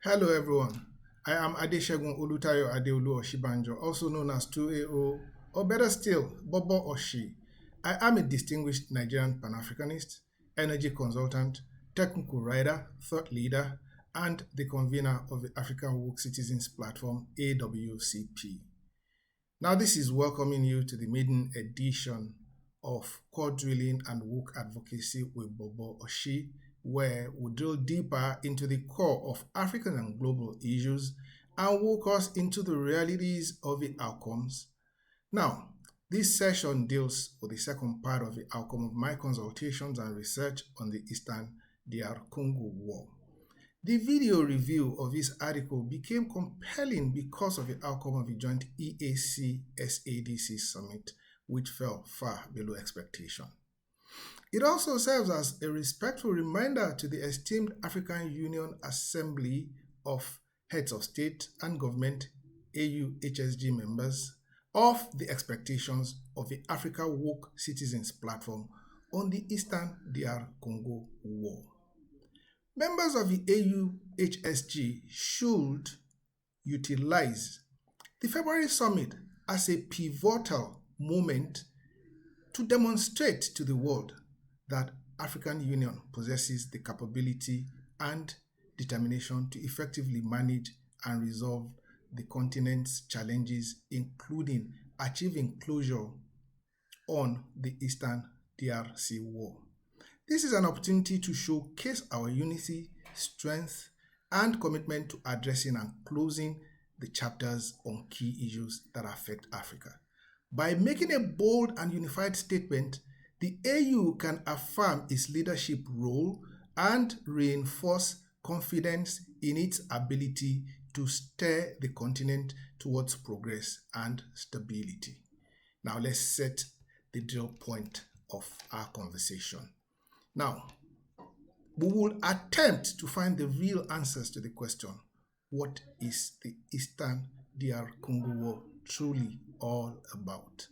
Hello everyone, I am Adeshegun Olutayo Adeolu Oshibanjo, also known as 2AO, or better still, Bobo Oshi. I am a distinguished Nigerian Pan-Africanist, energy consultant, technical writer, thought leader, and the convener of the African Woke Citizens Platform, AWCP. Now this is welcoming you to the maiden edition of Core Drilling and Woke Advocacy with Bobo Oshi, where we drill deeper into the core of African and global issues and walk us into the realities of the outcomes. Now, this session deals with the second part of the outcome of my consultations and research on the Eastern DR Congo War. The video review of this article became compelling because of the outcome of the joint EAC-SADC summit, which fell far below expectation. It also serves as a respectful reminder to the esteemed African Union Assembly of Heads of State and Government, AU-HSG members, of the expectations of the Africa Woke Citizens Platform on the Eastern DR Congo War. Members of the AU-HSG should utilize the February summit as a pivotal moment to demonstrate to the world that African Union possesses the capability and determination to effectively manage and resolve the continent's challenges, including achieving closure on the Eastern DRC war. This is an opportunity to showcase our unity, strength, and commitment to addressing and closing the chapters on key issues that affect Africa. By making a bold and unified statement, the AU can affirm its leadership role and reinforce confidence in its ability to steer the continent towards progress and stability. Now let's set the drill point of our conversation. Now, we will attempt to find the real answers to the question, what is the Eastern DR Congo War truly all about?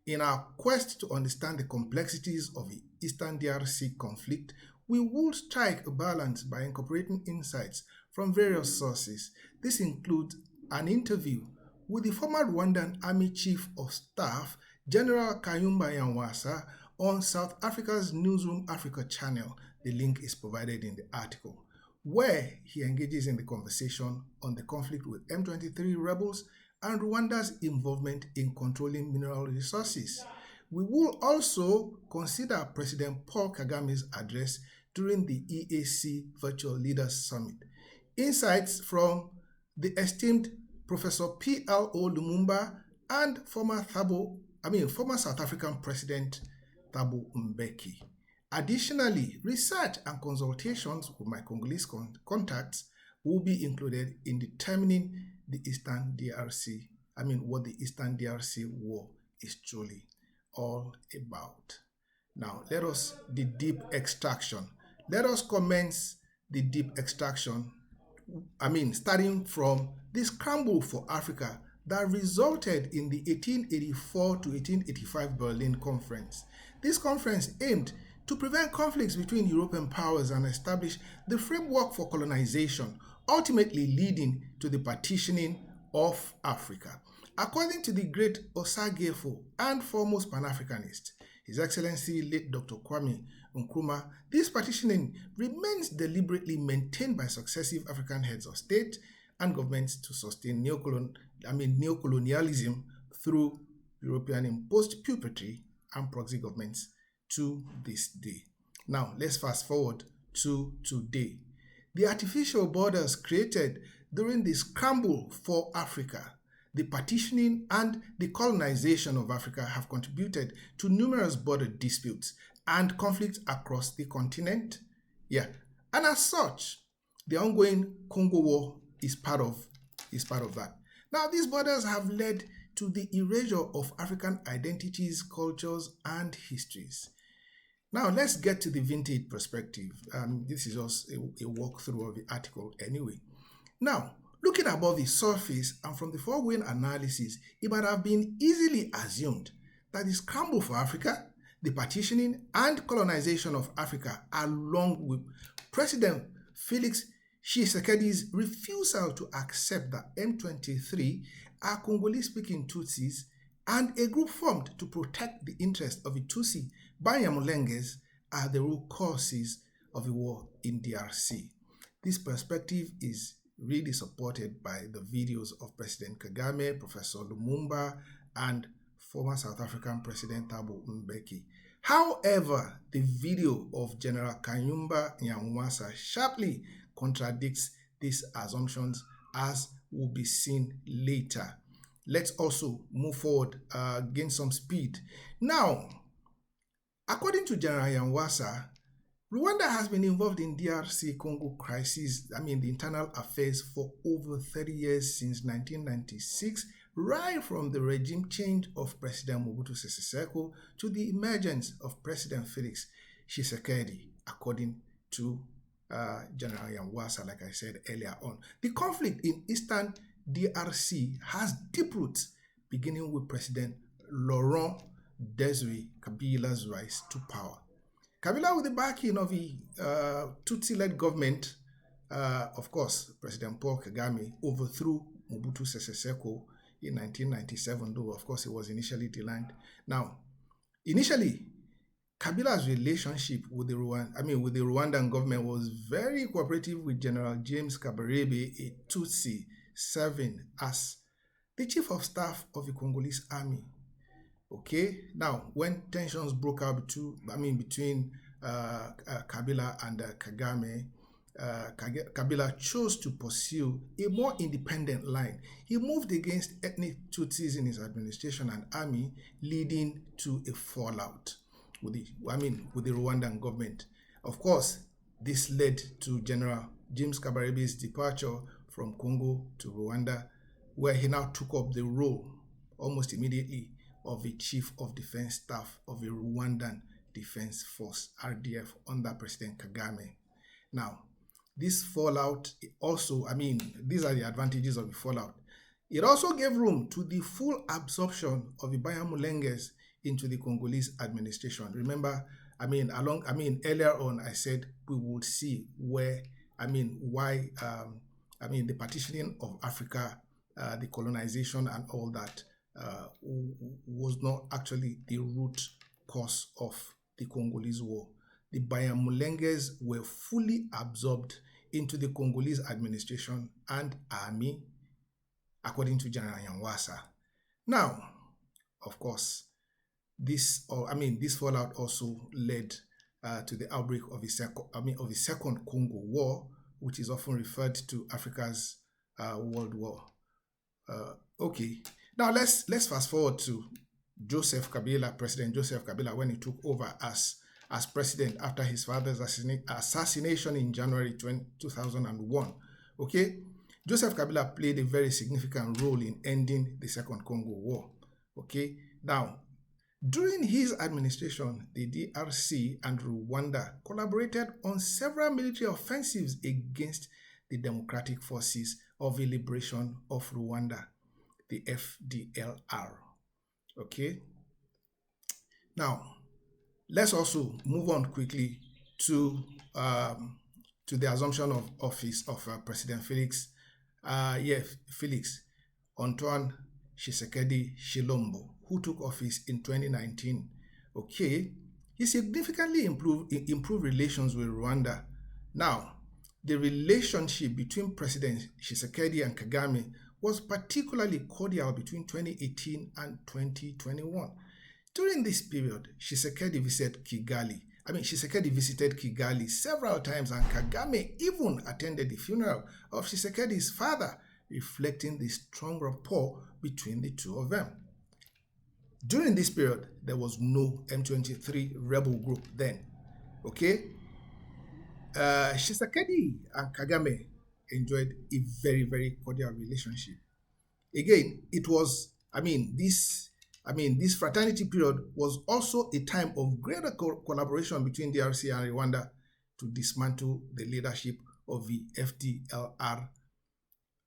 In our quest to understand the complexities of the Eastern DRC conflict, we will strike a balance by incorporating insights from various sources. This includes an interview with the former Rwandan Army Chief of Staff, General Kayumba Nyamwasa, on South Africa's Newsroom Africa channel. The link is provided in the article, where he engages in the conversation on the conflict with M23 rebels and Rwanda's involvement in controlling mineral resources. We will also consider President Paul Kagame's address during the EAC Virtual Leaders Summit. Insights from the esteemed Professor P.L.O. Lumumba and former South African President Thabo Mbeki. Additionally, research and consultations with my Congolese contacts will be included in determining the Eastern DRC, what the Eastern DRC war is truly all about. Now, the deep extraction. Let us commence the deep extraction, starting from the scramble for Africa that resulted in the 1884 to 1885 Berlin Conference. This conference aimed to prevent conflicts between European powers and establish the framework for colonization, ultimately leading to the partitioning of Africa. According to the great Osagyefo and foremost Pan-Africanist, His Excellency late Dr. Kwame Nkrumah, this partitioning remains deliberately maintained by successive African heads of state and governments to sustain neocolonialism through European imposed puppetry and proxy governments to this day. Now, let's fast forward to today. The artificial borders created during the scramble for Africa, the partitioning and the colonization of Africa have contributed to numerous border disputes and conflicts across the continent. And as such, the ongoing Congo War is part of that. Now, these borders have led to the erasure of African identities, cultures, and histories. Now, let's get to the vintage perspective. This is just a walkthrough of the article anyway. Now, looking above the surface and from the foregoing analysis, it might have been easily assumed that the scramble for Africa, the partitioning and colonization of Africa, along with President Felix Tshisekedi's refusal to accept that M23 are Congolese-speaking Tutsis and a group formed to protect the interests of the Tutsi Banyamulenges are the root causes of the war in DRC. This perspective is really supported by the videos of President Kagame, Professor Lumumba, and former South African President Thabo Mbeki. However, the video of General Kayumba Nyamwasa sharply contradicts these assumptions, as will be seen later. Let's also move forward, gain some speed. Now, according to General Nyamwasa, Rwanda has been involved in DRC Congo crisis, the internal affairs, for over 30 years, since 1996, right from the regime change of President Mobutu Sese Seko to the emergence of President Felix Tshisekedi, according to General Nyamwasa, like I said earlier on. The conflict in eastern DRC has deep roots, beginning with President Laurent Desire Kabila's rise to power. Kabila, with the backing of the Tutsi-led government, of course, President Paul Kagame overthrew Mobutu Sese Seko in 1997, though of course it was initially denied. Now, initially, Kabila's relationship with the Rwandan government was very cooperative, with General James Kabarebe, a Tutsi, serving as the chief of staff of the Congolese army. Okay, now when tensions broke out between Kabila and Kagame, Kabila chose to pursue a more independent line. He moved against ethnic Tutsis in his administration and army, leading to a fallout with the Rwandan government. Of course, this led to General James Kabarebe's departure from Congo to Rwanda, where he now took up the role almost immediately of the Chief of Defense Staff of the Rwandan Defense Force, RDF, under President Kagame. Now, this fallout also, these are the advantages of the fallout. It also gave room to the full absorption of the Banyamulenges into the Congolese administration. Remember, earlier on I said we would see why the partitioning of Africa, the colonization and all that was not actually the root cause of the Congolese war. The Banyamulenges were fully absorbed into the Congolese administration and army, according to General Nyamwasa. Now, of course, this fallout also led to the outbreak of the Second Congo War, which is often referred to Africa's World War. Okay, now let's fast forward to President Joseph Kabila, when he took over as president after his father's assassination in January 2001. Okay, Joseph Kabila played a very significant role in ending the Second Congo War. Okay, now, during his administration, the DRC and Rwanda collaborated on several military offensives against the Democratic Forces of the Liberation of Rwanda, the FDLR. Okay, now let's also move on quickly to the assumption of office of President Felix Antoine Tshisekedi Tshilombo, who took office in 2019. Okay, he significantly improved relations with Rwanda. Now, the relationship between President Tshisekedi and Kagame was particularly cordial between 2018 and 2021. During this period, Tshisekedi visited Kigali several times, and Kagame even attended the funeral of Tshisekedi's father, reflecting the strong rapport between the two of them. During this period, there was no M23 rebel group then. Okay, Tshisekedi and Kagame enjoyed a very, very cordial relationship. Again, it was, this fraternity period was also a time of greater collaboration between DRC and Rwanda to dismantle the leadership of the FDLR.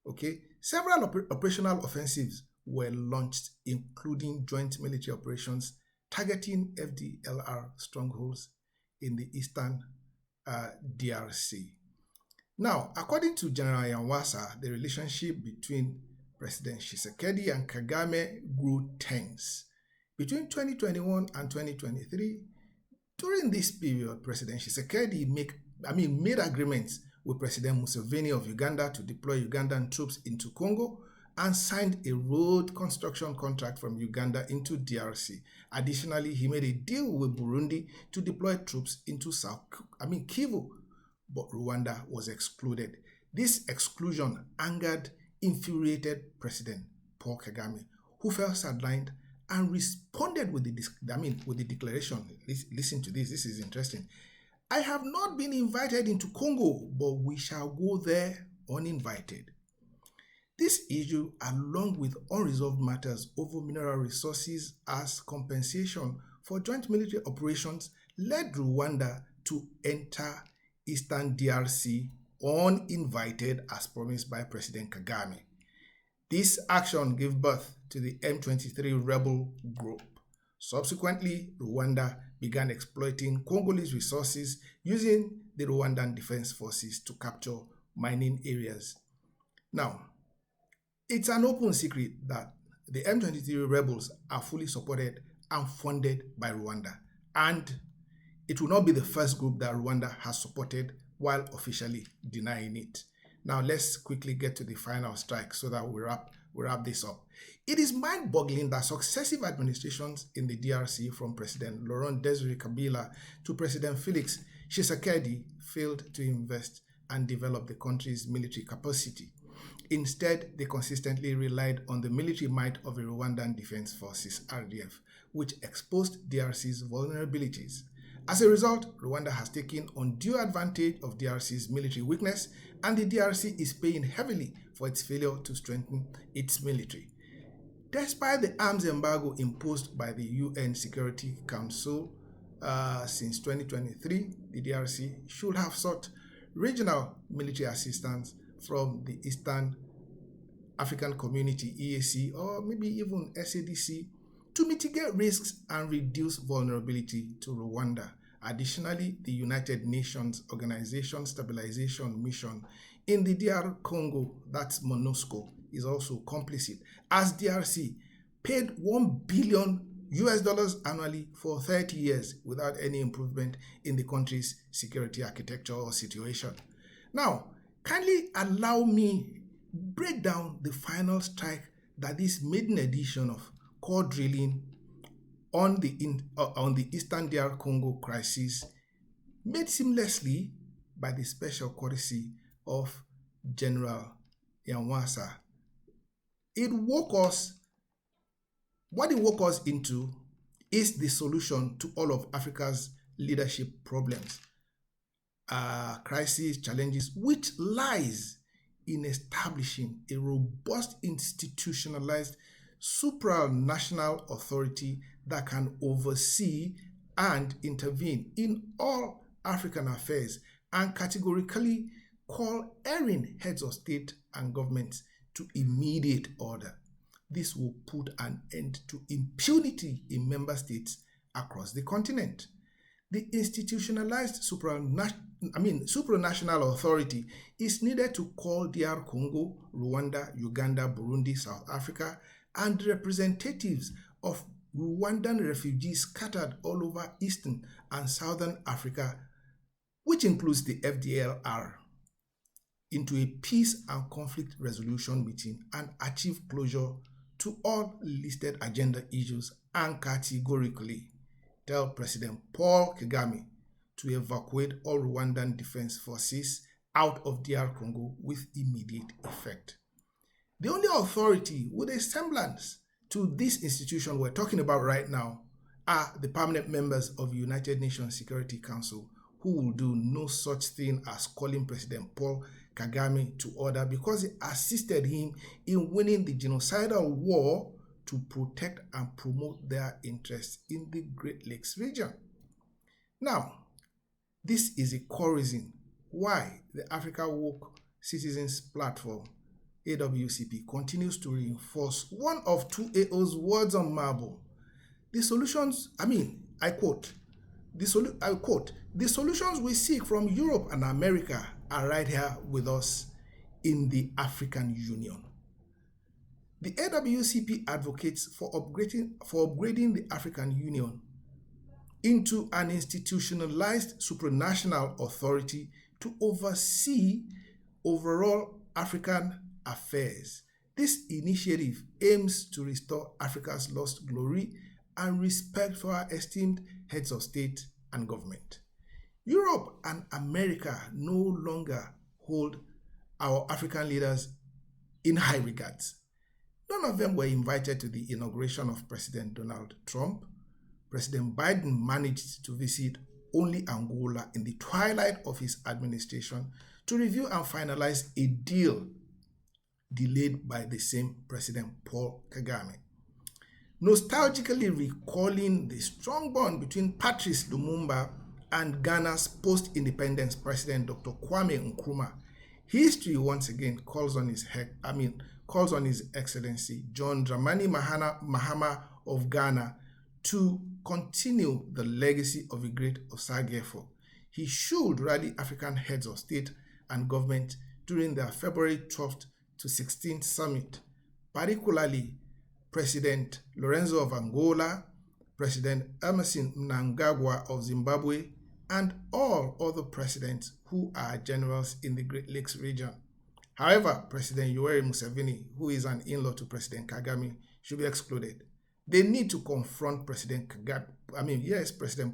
Okay, several operational offensives were launched, including joint military operations targeting FDLR strongholds in the eastern DRC. Now, according to General Yawasa, the relationship between President Tshisekedi and Kagame grew tense. Between 2021 and 2023, during this period, President Tshisekedi made agreements with President Museveni of Uganda to deploy Ugandan troops into Congo and signed a road construction contract from Uganda into DRC. Additionally, he made a deal with Burundi to deploy troops into Kivu, but Rwanda was excluded. This exclusion angered, infuriated President Paul Kagame, who felt sidelined and responded with the declaration. Listen to this. This is interesting. I have not been invited into Congo, but we shall go there uninvited. This issue, along with unresolved matters over mineral resources as compensation for joint military operations, led Rwanda to enter Eastern DRC uninvited as promised by President Kagame. This action gave birth to the M23 rebel group. Subsequently, Rwanda began exploiting Congolese resources using the Rwandan Defense Forces to capture mining areas. Now, it's an open secret that the M23 rebels are fully supported and funded by Rwanda, and it will not be the first group that Rwanda has supported while officially denying it. Now, let's quickly get to the final strike so that we wrap this up. It is mind-boggling that successive administrations in the DRC, from President Laurent Desire Kabila to President Felix Tshisekedi, failed to invest and develop the country's military capacity. Instead, they consistently relied on the military might of the Rwandan Defense Forces, RDF, which exposed DRC's vulnerabilities. As a result, Rwanda has taken undue advantage of DRC's military weakness, and the DRC is paying heavily for its failure to strengthen its military. Despite the arms embargo imposed by the UN Security Council since 2023, the DRC should have sought regional military assistance from the Eastern African Community, EAC, or maybe even SADC, to mitigate risks and reduce vulnerability to Rwanda. Additionally, the United Nations Organization Stabilization Mission in the DR Congo, that's MONUSCO, is also complicit, as DRC paid $1 billion annually for 30 years without any improvement in the country's security architecture or situation. Now, kindly allow me break down the final strike that this maiden edition of core drilling on the Eastern DR Congo crisis made seamlessly by the special courtesy of General Yawasa. What it woke us into is the solution to all of Africa's leadership problems, crises, challenges, which lies in establishing a robust, institutionalized, supranational authority that can oversee and intervene in all African affairs and categorically call erring heads of state and governments to immediate order. This will put an end to impunity in member states across the continent. The institutionalized supranational authority is needed to call DR Congo, Rwanda, Uganda, Burundi, South Africa, and representatives of Rwandan refugees scattered all over Eastern and Southern Africa, which includes the FDLR, into a peace and conflict resolution meeting and achieve closure to all listed agenda issues, and categorically tell President Paul Kagame to evacuate all Rwandan defense forces out of DR Congo with immediate effect. The only authority with a semblance to this institution we're talking about right now are the permanent members of the United Nations Security Council, who will do no such thing as calling President Paul Kagame to order because he assisted him in winning the genocidal war to protect and promote their interests in the Great Lakes region. Now, this is a core reason why the Africa Woke Citizens Platform, AWCP, continues to reinforce one of 2AO's words on marble. The solutions, I quote, the solutions we seek from Europe and America are right here with us in the African Union. The AWCP advocates for upgrading the African Union into an institutionalized supranational authority to oversee overall African affairs. This initiative aims to restore Africa's lost glory and respect for our esteemed heads of state and government. Europe and America no longer hold our African leaders in high regards. None of them were invited to the inauguration of President Donald Trump. President Biden managed to visit only Angola in the twilight of his administration to review and finalize a deal delayed by the same President Paul Kagame. Nostalgically recalling the strong bond between Patrice Lumumba and Ghana's post-independence President Dr. Kwame Nkrumah, history once again calls on his Excellency John Dramani Mahama of Ghana to continue the legacy of the great Osagyefo. He should rally African heads of state and government during their February 12th to 16th summit, particularly President Lourenço of Angola, President Emmerson Mnangagwa of Zimbabwe, and all other presidents who are generals in the Great Lakes region. However, President Yoweri Museveni, who is an in-law to President Kagame, should be excluded. They need to confront President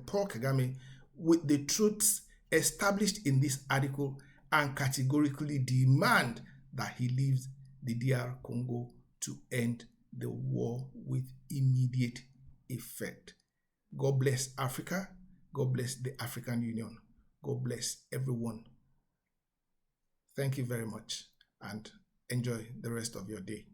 Paul Kagame with the truths established in this article and categorically demand that he leaves the DR Congo to end the war with immediate effect. God bless Africa. God bless the African Union. God bless everyone. Thank you very much and enjoy the rest of your day.